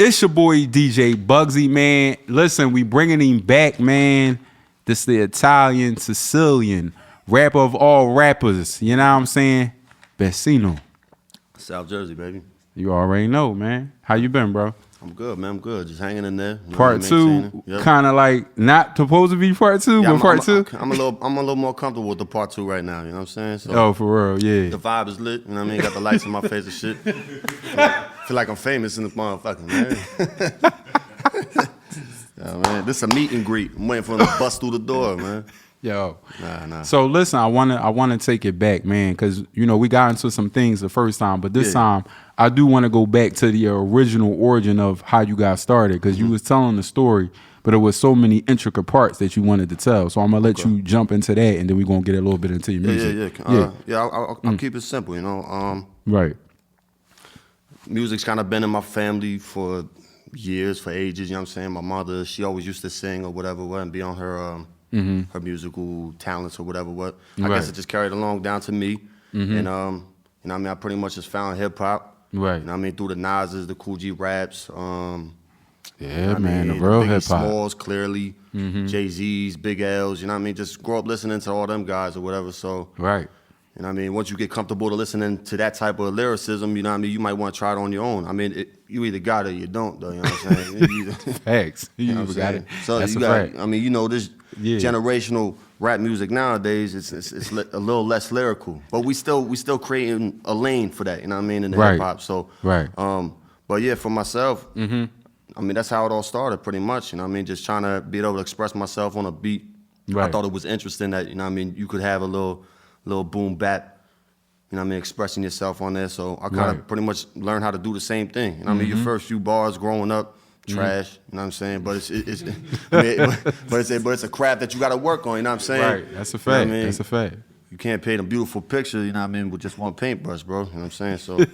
It's your boy DJ Bugsy, man. Listen, we bringing him back, man. This the Italian Sicilian rapper of all rappers. You know what I'm saying? Baseno. South Jersey, baby. You already know, man. How you been, bro? I'm good, man. I'm good. Just hanging in there. You know part two, yep. Kind of like not supposed to be part two, but part two. I'm a little more comfortable with the part two right now. You know what I'm saying? So oh, for real, yeah. The vibe is lit. You know what I mean? Got the lights in my face and shit. Feel like I'm famous in the motherfucking man. Yeah, man. This is a meet and greet. I'm waiting for him to bust through the door, man. Yo, nah. So listen, I wanna take it back, man, because you know we got into some things the first time, but this time I do want to go back to the original origin of how you got started, because you was telling the story, but there was so many intricate parts that you wanted to tell. So I'm gonna let you jump into that, and then we're gonna get a little bit into your music. I'll keep it simple, you know. Right. Music's kind of been in my family for years, for ages. You know what I'm saying? My mother, she always used to sing or whatever, and be on her. Her musical talents or whatever. I guess it just carried along down to me, and you know what I mean. I pretty much just found hip hop, right? You know what I mean, through the Nas's, the Cool G raps, yeah, man, the real hip hop, Smalls, clearly, Jay-Z's, Big L's. You know what I mean? Just grow up listening to all them guys or whatever. So right. You know what I mean? Once you get comfortable to listening to that type of lyricism, you know what I mean, you might want to try it on your own. I mean, you either got it or you don't, though. You know what I'm saying? Facts. You know what I'm saying? So that's you got. I mean, you know, this generational rap music nowadays, it's a little less lyrical, but we still creating a lane for that. You know what I mean? In the hip hop. So but yeah, for myself, I mean, that's how it all started, pretty much. You know what I mean? Just trying to be able to express myself on a beat. Right. I thought it was interesting that, you know what I mean, you could have a little boom bap, you know what I mean, expressing yourself on there. So I kind of pretty much learned how to do the same thing. You know what I mean, your first few bars growing up, trash, you know what I'm saying? But it's a craft that you got to work on, you know what I'm saying? Right, that's a fact, you know I mean? That's a fact. You can't paint a beautiful picture, you know what I mean, with just one paintbrush, bro, you know what I'm saying? So, you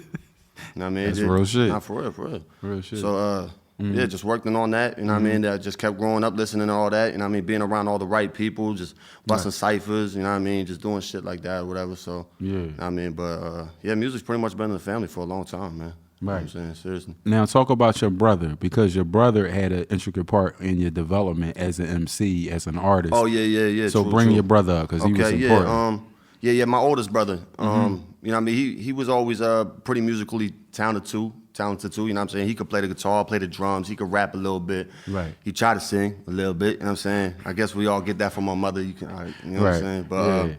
know what I mean? That's real shit. Not for real. Real shit. So, yeah, just working on that, you know what I mean? I just kept growing up listening to all that, you know what I mean? Being around all the right people, just busting ciphers, you know what I mean? Just doing shit like that or whatever, so, you know what I mean? But, yeah, music's pretty much been in the family for a long time, man. Right. You know what I'm saying? Seriously. Now, talk about your brother, because your brother had an intricate part in your development as an MC, as an artist. Oh, yeah. So bring your brother up, because he was important. Yeah, my oldest brother, you know what I mean? He was always pretty musically talented too, you know what I'm saying? He could play the guitar, play the drums, he could rap a little bit. Right. He tried to sing a little bit, you know what I'm saying? I guess we all get that from our mother, you know what I'm saying? But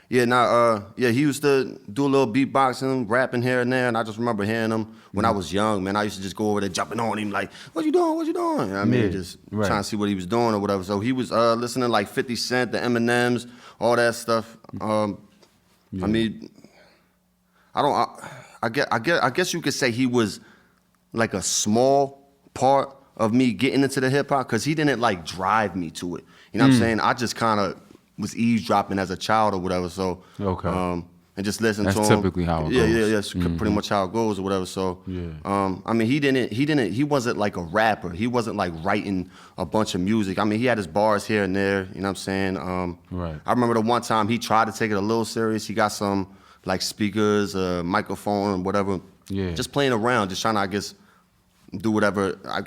he used to do a little beatboxing, rapping here and there, and I just remember hearing him when I was young, man. I used to just go over there jumping on him like, what you doing? You know what I mean? Just trying to see what he was doing or whatever. So he was listening like 50 Cent, the Eminems, all that stuff. I mean, I guess you could say he was like a small part of me getting into the hip hop, because he didn't like drive me to it. You know what I'm saying? I just kind of was eavesdropping as a child or whatever. So and just listen to him. That's typically how it goes. Yeah. That's pretty much how it goes or whatever. So I mean, he wasn't like a rapper. He wasn't like writing a bunch of music. I mean, he had his bars here and there. You know what I'm saying? I remember the one time he tried to take it a little serious. He got some like speakers, microphone, and whatever. Yeah. Just playing around, just trying to, I guess, do whatever. I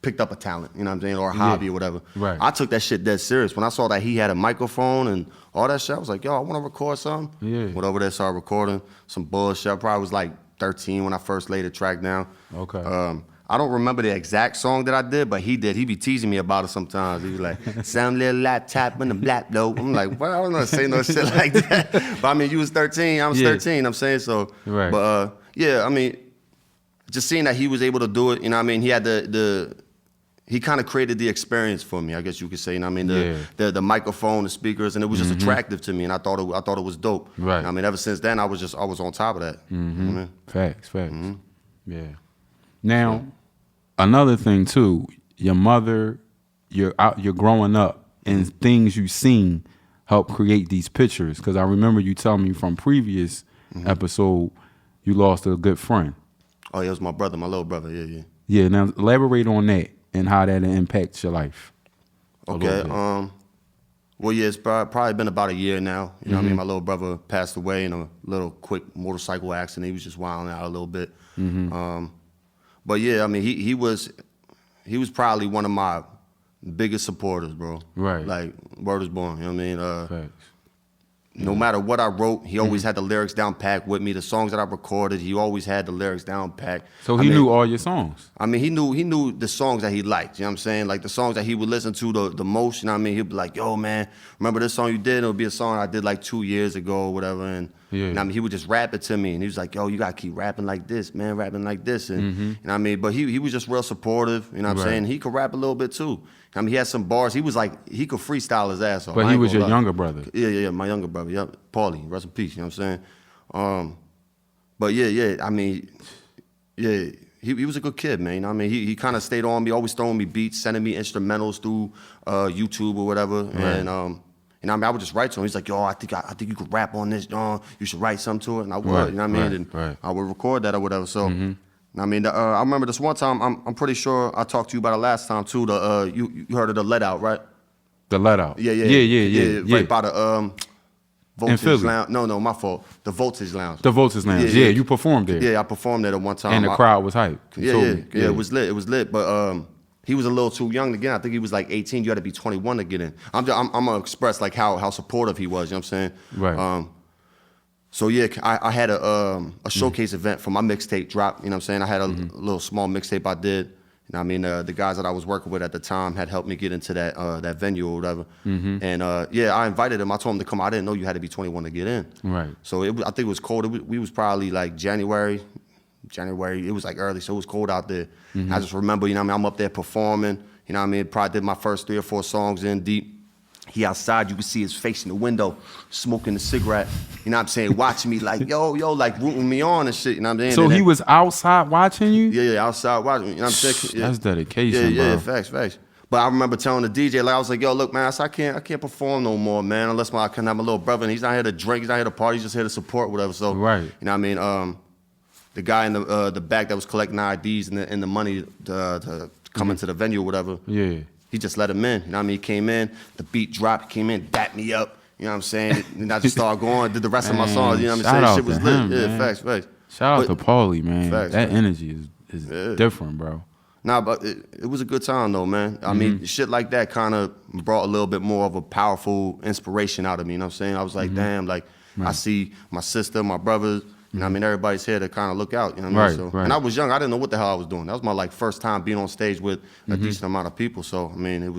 picked up a talent, you know what I'm saying, or a hobby or whatever. Right. I took that shit dead serious. When I saw that he had a microphone and all that shit, I was like, yo, I want to record something. Yeah. Went over there, started recording some bullshit. I probably was like 13 when I first laid the track down. Okay. I don't remember the exact song that I did, but he did. He be teasing me about it sometimes. He was like, some little laptop in the black though. I'm like, well, I don't know to say no shit like that. But I mean, you was 13, I was 13, I'm saying, so. Right. But yeah, I mean, just seeing that he was able to do it, you know what I mean? He had he kind of created the experience for me, I guess you could say. You know what I mean? The microphone, the speakers, and it was just attractive to me, and I thought it was dope. Right. You know I mean, ever since then, I was on top of that. You know what I mean? Facts. Yeah. Now, another thing too, your mother, you're growing up, and things you've seen help create these pictures. Because I remember you telling me from previous episode, you lost a good friend. Oh, yeah, it was my brother, my little brother. Yeah. Yeah. Now elaborate on that and how that impacts your life. Okay. Well, yeah, it's probably been about a year now. You know what I mean? My little brother passed away in a little quick motorcycle accident. He was just wilding out a little bit. But yeah, I mean, he was probably one of my biggest supporters, bro. Right. Like, word is born, you know what I mean? Facts. No matter what I wrote, he always had the lyrics down packed with me. The songs that I recorded, he always had the lyrics down packed. So he knew all your songs? I mean, he knew the songs that he liked, you know what I'm saying? Like the songs that he would listen to the most, you know what I mean? He'd be like, yo, man, remember this song you did? It would be a song I did like 2 years ago or whatever. And you know what I mean? He would just rap it to me. And he was like, yo, you got to keep rapping like this, man, rapping like this. And you know what I mean? But he was just real supportive, you know what I'm saying? He could rap a little bit too. I mean, he had some bars. He was like, he could freestyle his ass off. But he was your younger brother. Yeah, my younger brother. Yep, Pauly, rest in peace. You know what I'm saying? But yeah. I mean, yeah, he was a good kid, man. You know what I mean, he kind of stayed on me, always throwing me beats, sending me instrumentals through YouTube or whatever. Right. And you know what I mean, I would just write to him. He's like, yo, I think you could rap on this, you should write something to it. And I would, you know what I mean? And I would record that or whatever. So. I mean, I remember this one time. I'm pretty sure I talked to you about it last time too. You heard of the Let Out, right? The Let Out. Yeah. Right by the Voltage Lounge. No, my fault. The Voltage Lounge. The Voltage Lounge. Yeah, you performed there. Yeah, I performed there at one time. And the crowd was hyped. Yeah. It was lit. But he was a little too young to get in. I think he was like 18. You had to be 21 to get in. I'm gonna express like how supportive he was. You know what I'm saying? Right. So yeah, I had a showcase event for my mixtape drop. You know what I'm saying? I had a little small mixtape I did. You know what I mean? The guys that I was working with at the time had helped me get into that venue or whatever. And yeah, I invited him. I told him to come. I didn't know you had to be 21 to get in. Right. So I think it was cold. We was probably like January. It was like early, so it was cold out there. I just remember, you know what I mean? I'm up there performing. You know what I mean? Probably did my first 3 or 4 songs in deep. He outside, you could see his face in the window, smoking a cigarette, you know what I'm saying, watching me like, yo, like rooting me on and shit, you know what I'm saying? So he was outside watching you? Yeah, outside watching me, you know what I'm saying? That's dedication, bro. Yeah, facts. But I remember telling the DJ, like, I was like, yo, look, man, I can't perform no more, man, unless I can have my little brother, and he's not here to drink, he's not here to party, he's just here to support, whatever. So, right. You know what I mean? The guy in the back that was collecting IDs and the money to come into the venue or whatever. Yeah. He just let him in, you know what I mean? He came in, the beat dropped, came in, dapped me up, you know what I'm saying? And I just started going, did the rest of my songs, you know what I'm saying? Shit was lit. Yeah, facts. Shout out to Pauly, man. Facts, that energy is different, bro. Nah, but it was a good time though, man. I mean, shit like that kind of brought a little bit more of a powerful inspiration out of me, you know what I'm saying? I was like, damn, like, I see my sister, my brothers, you know what I mean? Everybody's here to kind of look out, you know what I mean? So, and I was young. I didn't know what the hell I was doing. That was my like first time being on stage with a decent amount of people. So, I mean,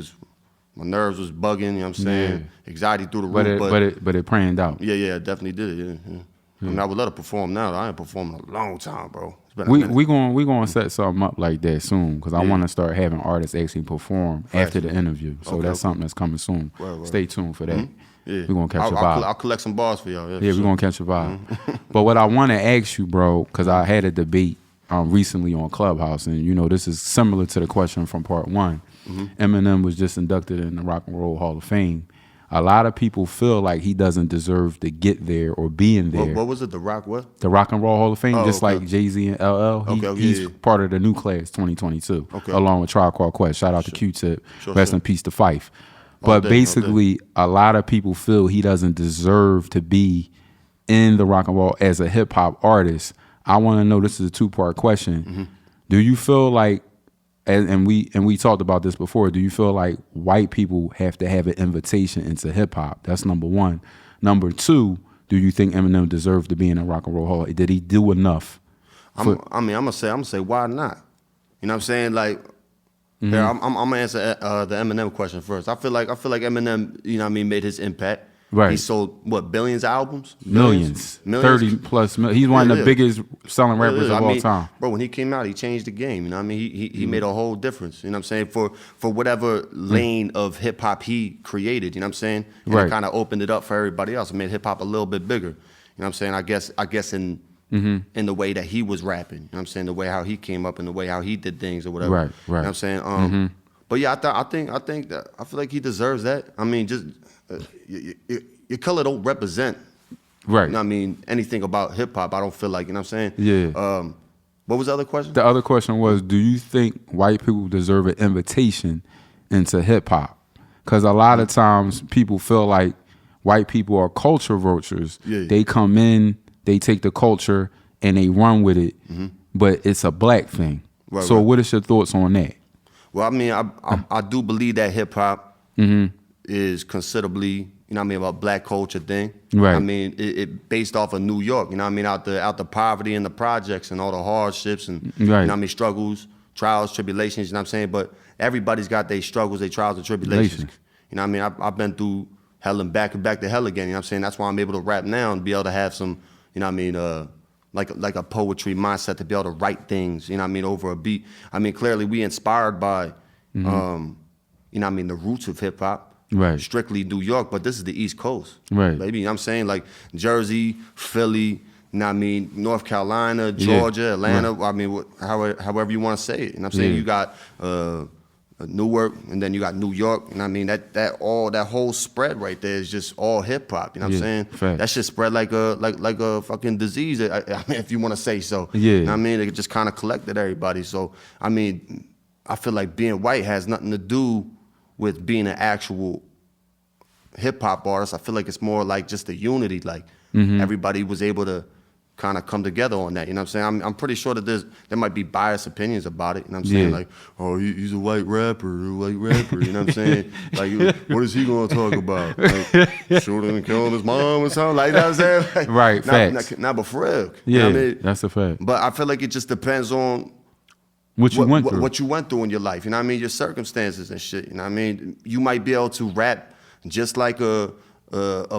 my nerves was bugging, you know what I'm saying? Anxiety through the roof. But it prayed out. Yeah, definitely did it, yeah. I mean, I would let her perform now. I ain't performed in a long time, bro. We gonna set something up like that soon because I want to start having artists actually perform after the interview. So that's something that's coming soon. Stay tuned for that. Yeah. We're going to catch a vibe. I'll collect some bars for y'all. Yeah, we're going to catch a vibe. But what I want to ask you, bro, because I had a debate recently on Clubhouse, and, you know, this is similar to the question from part 1. Eminem was just inducted in the Rock and Roll Hall of Fame. A lot of people feel like he doesn't deserve to get there or be in there. What was it, the Rock what? The Rock and Roll Hall of Fame, like Jay-Z and LL. He's part of the new class 2022, along with Tribe Called Quest. Shout out to Q-Tip. Rest in peace to Fife. But basically, a lot of people feel he doesn't deserve to be in the rock and roll as a hip hop artist. I want to know, this is a 2-part question. Do you feel like, and we talked about this before, do you feel like white people have to have an invitation into hip hop? That's number 1. Number 2, do you think Eminem deserved to be in a Rock and Roll Hall? Did he do enough? I'm gonna say why not? You know what I'm saying? Like, yeah, I'm gonna answer the Eminem question first. I feel like Eminem, you know what I mean, made his impact. Right. He sold what, billions of albums? Millions. 30 plus million. He's one of the biggest selling rappers of all time. Bro, when he came out, he changed the game. You know what I mean? He made a whole difference. You know what I'm saying? For whatever lane of hip hop he created. You know what I'm saying? And it kind of opened it up for everybody else. It made hip hop a little bit bigger. You know what I'm saying? I guess in the way that he was rapping. You know what I'm saying? The way how he came up and the way how he did things or whatever. Right. You know what I'm saying? But yeah, I think that I feel like he deserves that. I mean, just your color don't represent, right? You know what I mean, anything about hip hop. I don't feel like, you know what I'm saying? Yeah. What was the other question? The other question was, do you think white people deserve an invitation into hip hop? Because a lot of times people feel like white people are culture vultures. They come in, they take the culture and they run with it, but it's a black thing. So what is your thoughts on that? Well, I mean, I do believe that hip hop is considerably, you know what I mean, about black culture thing. Right. I mean, it based off of New York, you know what I mean, out the poverty and the projects and all the hardships and, you know what I mean, struggles, trials, tribulations, you know what I'm saying? But everybody's got their struggles, their trials and tribulations. You know what I mean? I've been through hell and back to hell again, you know what I'm saying? That's why I'm able to rap now and be able to have some, you know what I mean, like a poetry mindset to be able to write things, you know what I mean, over a beat. I mean, clearly we inspired by, you know what I mean, the roots of hip hop. Right. Strictly New York, but this is the East Coast. Right. Baby, you know what I'm saying? Like Jersey, Philly, you know what I mean, North Carolina, Georgia, Atlanta, I mean, however you want to say it. You know what I'm saying? You got Newark, and then you got New York, you know what I mean? That whole spread right there is just all hip hop, you know what I'm saying? Fact. That shit spread like a fucking disease, I mean, if you want to say so. Yeah. You know what I mean? It just kind of collected everybody. So, I mean, I feel like being white has nothing to do with being an actual hip hop artist. I feel like it's more like just a unity, like everybody was able to kind of come together on that, you know what I'm saying? I'm pretty sure that there might be biased opinions about it, you know what I'm saying? Like, oh, he's a white rapper, you know what I'm saying? Like, what is he gonna talk about? Like, shooting and killing his mom or something, like, you know what I'm saying? Like, right, facts. Not but for real. Yeah, you know what I mean? That's a fact. But I feel like it just depends on what you went through in your life, you know what I mean? Your circumstances and shit, you know what I mean? You might be able to rap just like a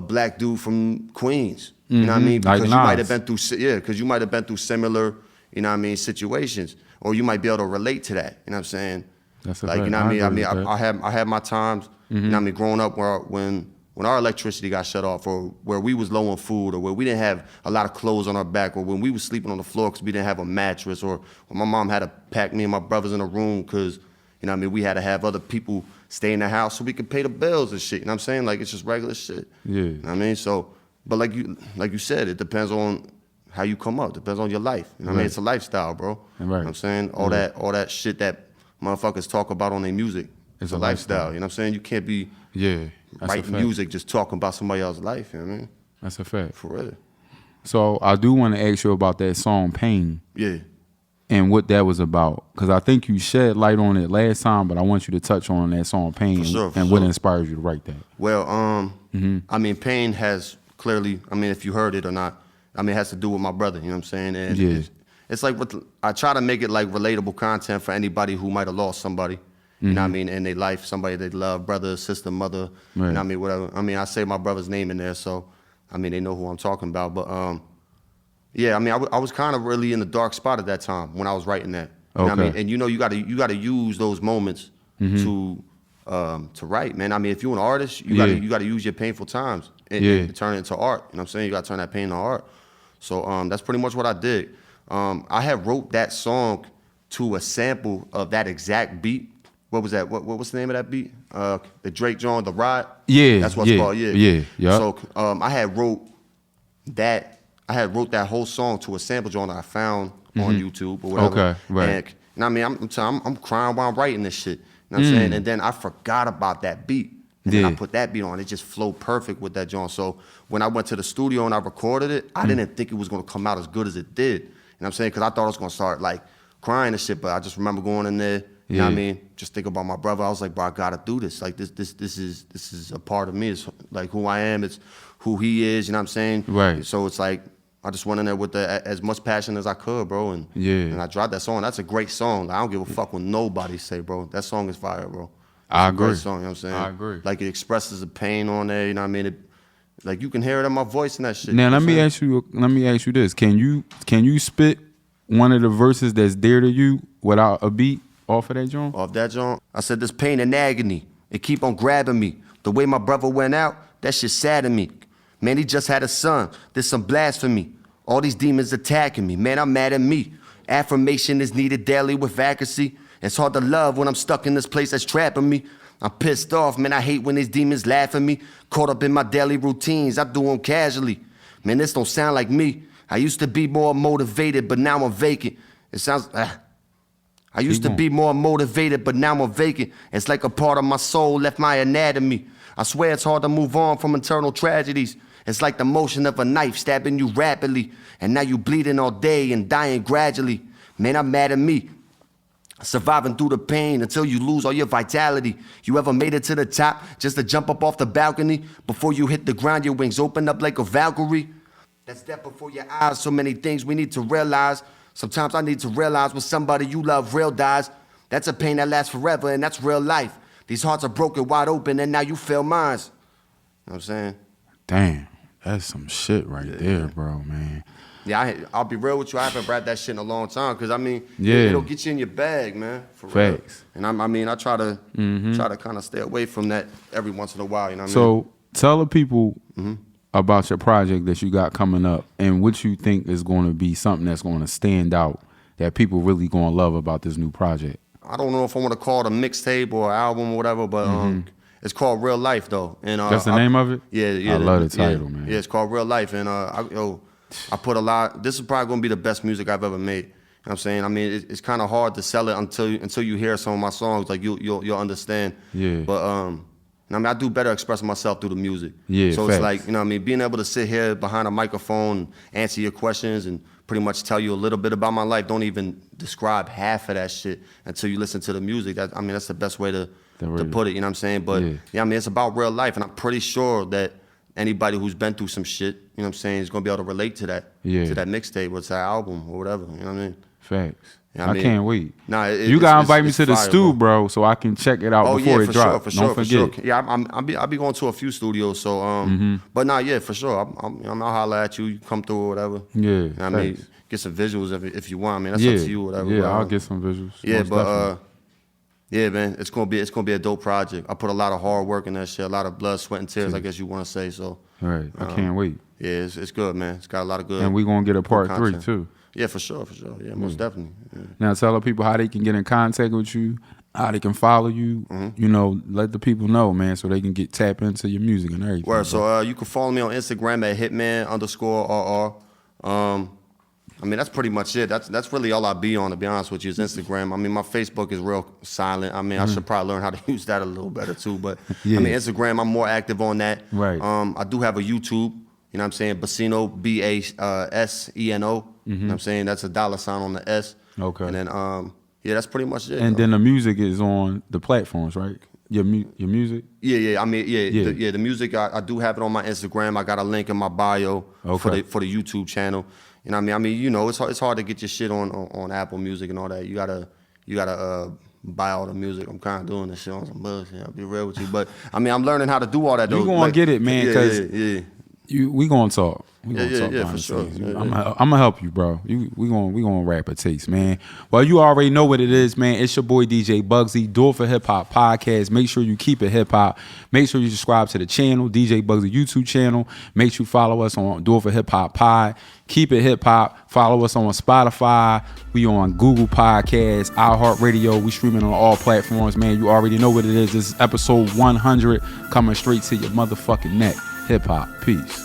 black dude from Queens, you know what I mean? Because you might have been through, because you might have been through similar, you know what I mean, situations, or you might be able to relate to that, you know what I'm saying? That's a like, fact. You know what I mean? I had my times, you know what I mean, growing up when our electricity got shut off, or where we was low on food, or where we didn't have a lot of clothes on our back, or when we was sleeping on the floor because we didn't have a mattress, or when my mom had to pack me and my brothers in a room because, you know what I mean, we had to have other people stay in the house so we could pay the bills and shit, you know what I'm saying? Like, it's just regular shit. Yeah. You know what I mean? So, but like you said, it depends on how you come up, depends on your life. You know what I mean? It's a lifestyle, bro. Right. You know what I'm saying? All that shit that motherfuckers talk about on their music. It's a lifestyle, you know what I'm saying? You can't be writing music just talking about somebody else's life, you know what I mean? That's a fact. For real. So I do want to ask you about that song Pain. Yeah. And what that was about. Because I think you shed light on it last time, but I want you to touch on that song Pain and what inspires you to write that. Well, I mean, Pain has clearly, I mean, if you heard it or not, I mean, it has to do with my brother, you know what I'm saying? And it's like, I try to make it like relatable content for anybody who might have lost somebody. You know what I mean, in their life, somebody they love, brother, sister, mother, you know what I mean, whatever. I mean, I say my brother's name in there, so, I mean, they know who I'm talking about. But, yeah, I mean, I was kind of really in the dark spot at that time when I was writing that. You know what I mean? And, you know, you gotta use those moments to write, man. I mean, if you're an artist, you gotta use your painful times and turn it into art. You know what I'm saying? You gotta turn that pain into art. So that's pretty much what I did. I had wrote that song to a sample of that exact beat. What was that? What was the name of that beat? The Drake joint, The Ride? Yeah. That's what it's called, Yeah. So I had wrote that whole song to a sample joint that I found on YouTube or whatever. Okay, right. And, you know what I mean? I'm crying while I'm writing this shit. You know what I'm saying? And then I forgot about that beat. And then I put that beat on. It just flowed perfect with that joint. So when I went to the studio and I recorded it, I didn't think it was going to come out as good as it did. You know what I'm saying? Because I thought I was going to start like crying and shit. But I just remember going in there, you know what I mean? Just think about my brother. I was like, bro, I got to do this. Like, this is a part of me. It's like who I am. It's who he is. You know what I'm saying? Right. So it's like, I just went in there with as much passion as I could, bro. And I dropped that song. That's a great song. Like, I don't give a fuck what nobody say, bro. That song is fire, bro. I agree. Great song, you know what I'm saying? I agree. Like, it expresses the pain on there, you know what I mean? Like, you can hear it in my voice and that shit. Now, let me ask you this. Can you spit one of the verses that's dear to you without a beat off of that joint? Off that joint? I said, this pain and agony, it keep on grabbing me. The way my brother went out, that shit saddened me. Man, he just had a son. There's some blasphemy. All these demons attacking me. Man, I'm mad at me. Affirmation is needed daily with accuracy. It's hard to love when I'm stuck in this place that's trapping me. I'm pissed off, man. I hate when these demons laugh at me. Caught up in my daily routines, I do them casually. Man, this don't sound like me. I used to be more motivated, but now I'm vacant. It sounds... I used to be more motivated, but now I'm vacant. It's like a part of my soul left my anatomy. I swear it's hard to move on from internal tragedies. It's like the motion of a knife stabbing you rapidly. And now you bleeding all day and dying gradually. Man, I'm mad at me. Surviving through the pain until you lose all your vitality. You ever made it to the top just to jump up off the balcony? Before you hit the ground, your wings open up like a Valkyrie. That's death before your eyes. So many things we need to realize. Sometimes I need to realize when somebody you love real dies. That's a pain that lasts forever, and that's real life. These hearts are broken wide open, and now you feel mine. You know what I'm saying? Damn, that's some shit right there, bro, man. Yeah, I'll be real with you. I haven't rapped that shit in a long time because I mean, it'll get you in your bag, man. For Facts. Real. And I try to kind of stay away from that every once in a while. You know what I mean? So tell the people about your project that you got coming up and what you think is going to be something that's going to stand out that people really going to love about this new project. I don't know if I want to call it a mixtape or an album or whatever, but it's called Real Life though. And that's the name of it? Yeah. I love the title, man. Yeah, it's called Real Life, and I put a lot. This is probably gonna be the best music I've ever made. You know what I'm saying? I mean, it's kind of hard to sell it until you hear some of my songs. Like you'll understand. Yeah. But I mean, I do better expressing myself through the music. Yeah. So facts. It's like, you know what I mean, being able to sit here behind a microphone, answer your questions, and pretty much tell you a little bit about my life. Don't even describe half of that shit until you listen to the music. That's the best way to put it. You know what I'm saying? But I mean, it's about real life, and I'm pretty sure that anybody who's been through some shit, you know what I'm saying, is gonna be able to relate to that, to that mixtape or to that album or whatever. You know what I mean? Facts. You know I can't wait. Nah, you gotta invite me to the stew, bro, so I can check it out before it drops. Don't forget. Sure. Yeah, I'll be going to a few studios. So, but for sure. I'll holler at you. You come through or whatever. Yeah. You know what I mean, get some visuals if you want. I mean, that's up to you, or whatever. Yeah, but, I'll get some visuals. Yeah, but yeah, man, it's gonna be a dope project. I put a lot of hard work in that shit, a lot of blood, sweat, and tears. I guess you want to say so. Right. I can't wait. Yeah, it's good, man. It's got a lot of good. And we gonna get a part 3 too. Yeah, for sure. Yeah, most definitely. Yeah. Now tell the people how they can get in contact with you, how they can follow you. You know, let the people know, man, so they can tap into your music and everything. Well, so you can follow me on Instagram at hitman_RR. I mean, that's pretty much it. That's really all I be on, to be honest with you, is Instagram. I mean, my Facebook is real silent. I mean, I should probably learn how to use that a little better too. But I mean, Instagram, I'm more active on that. Right. I do have a YouTube. You know what I'm saying? Baseno, Baseno. You know what I'm saying? That's a $sign on the S. Okay. And then, that's pretty much it. And then the music is on the platforms, right? Your music? Yeah. I mean, the music, I do have it on my Instagram. I got a link in my bio for the YouTube channel. You know what I mean? You know, it's hard to get your shit on Apple Music and all that. You gotta buy all the music. I'm kind of doing this shit on some bullshit. I'll be real with you, but I mean, I'm learning how to do all that. You gonna get it, man? Because we gonna talk. We gonna talk for sure. I'm gonna help you, bro. We gonna rap a taste, man. Well, you already know what it is, man. It's your boy DJ Bugsy. Do It For Hip Hop podcast. Make sure you keep it hip hop. Make sure you subscribe to the channel, DJ Bugsy YouTube channel. Make sure you follow us on Do It For Hip Hop Pod. Keep it hip hop. Follow us on Spotify. We on Google Podcasts, iHeartRadio. We streaming on all platforms, man. You already know what it is. This is episode 100 coming straight to your motherfucking neck. Hip hop. Peace.